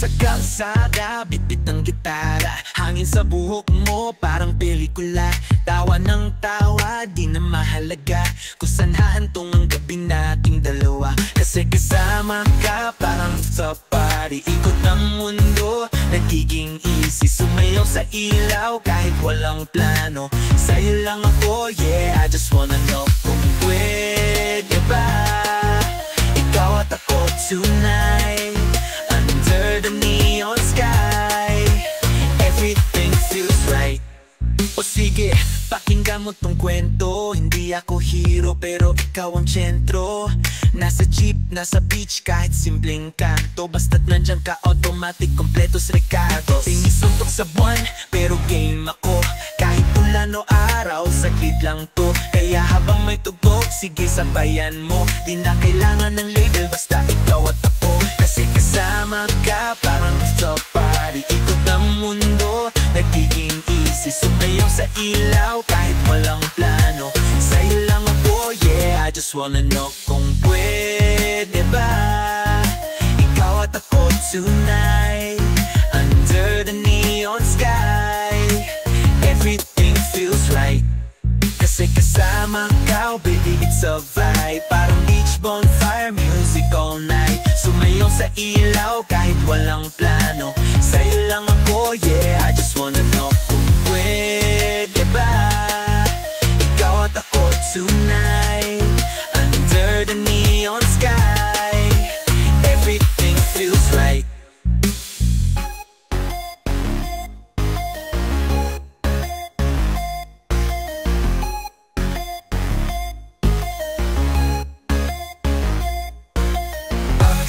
sa kalsada, bitbit ng gitara, hangin sa buhok mo parang pelikula. Tawa ng tawa, di na mahalaga kung saan hahantong ang gabi nating dalawa. Kasi kasama ka parang sa party, ikot ng mundo, nagiging easy. Sumayaw sa ilaw kahit walang plano, sa'yo lang ako, yeah, I just wanna know kung pwede ba ikaw at ako tonight, under the neon sky. Everything feels right. O sige, pakinggan mo tong kwento. Hindi ako hero pero ikaw ang sentro. Nasa jeep, nasa beach, kahit simpleng kanto, basta't nandyan ka, automatic, kompletos recados. Sinisuntok sa buwan, pero game ako. Kahit ulan o araw, saglit lang to. Kaya habang may tugtog, sige sabayan mo. Di na kailangan ng label, basta ikaw at ako. Kasi kasama ka, parang sa party, ikot ng mundo, nagiging easy. Sumayaw sa ilaw, kahit walang plano, sa'yo lang ako, yeah, I just wanna know kung pwede ba ikaw at ako tonight, under the neon sky. Everything feels right. Kasi kasama ka, oh baby, it's a vibe. Parang beach bonfire, music all night. Sumayaw sa ilaw, kahit walang plano, sa'yo lang ako, yeah, I just wanna know kung pwede ba ikaw at ako tonight, under the neon sky. Everything feels right.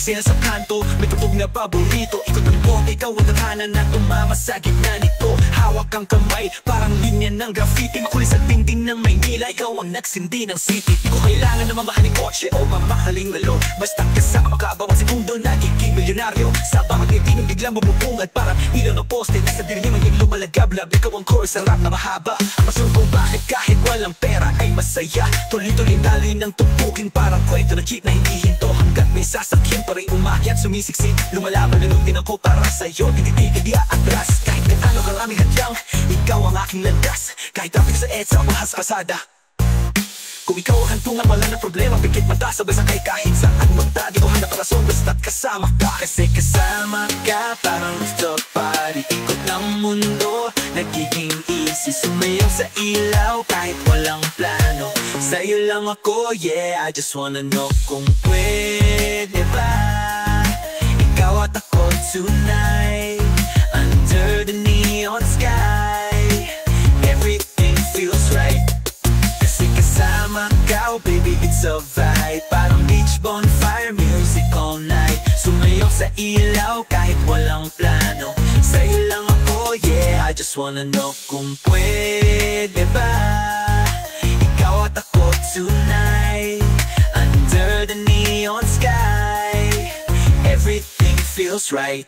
Sila sa kanto, may tugtog na paborito. Ikot ng bote, ikaw ang tatanan na tumama sa gitna nito. Hawak ang kamay, parang linya ng graffiti. Makulis at tingting ng Maynila, ikaw ang nagsindi ng city. Di ko kailangan na mamahaling kotse o mamahaling lalo, basta kasama ka, bawang segundo nagiging milyonaryo. Sa bawat titingin biglang bumubungad, parang ilaw ng poste. Nasa dilim yung lumalagablab, ikaw ang chorus, ang rap na mahaba. Ang pasun kung bakit kahit walang pera ay masaya. Tuloy-tuloy dali ng tupukin, parang kwento ng jeep na hindi hinto. Hanggat may sasakyan pa rin umakyat, sumisiksik, lumalaban, nanutin ako para sa'yo. Tititigil di aatras, kahit gaano karami hadlang, ikaw ang aking landas. Kahit traffic sa EDSA, mahas pasada. Kung ikaw ang hantungan, wala na problema. Pikit mata, sabay sakay kahit saan magta. Di ko hanap rason, basta't kasama ka. Kasi kasama ka, parang rooftop party, ikot ng mundo, nagiging easy. Sumayaw sa ilaw, kahit walang plano, sa'yo lang ako, yeah, I just wanna know kung pwede ba ikaw at ako tonight, under the neon sky. Everything feels right. Kasi kasama ka, oh baby, it's a vibe. Parang beach bonfire, music all night. Sumayaw sa ilaw, kahit walang plano, sa'yo lang ako, yeah, I just wanna know kung pwede ba ikaw at ako tonight, under the neon sky. Everything feels right.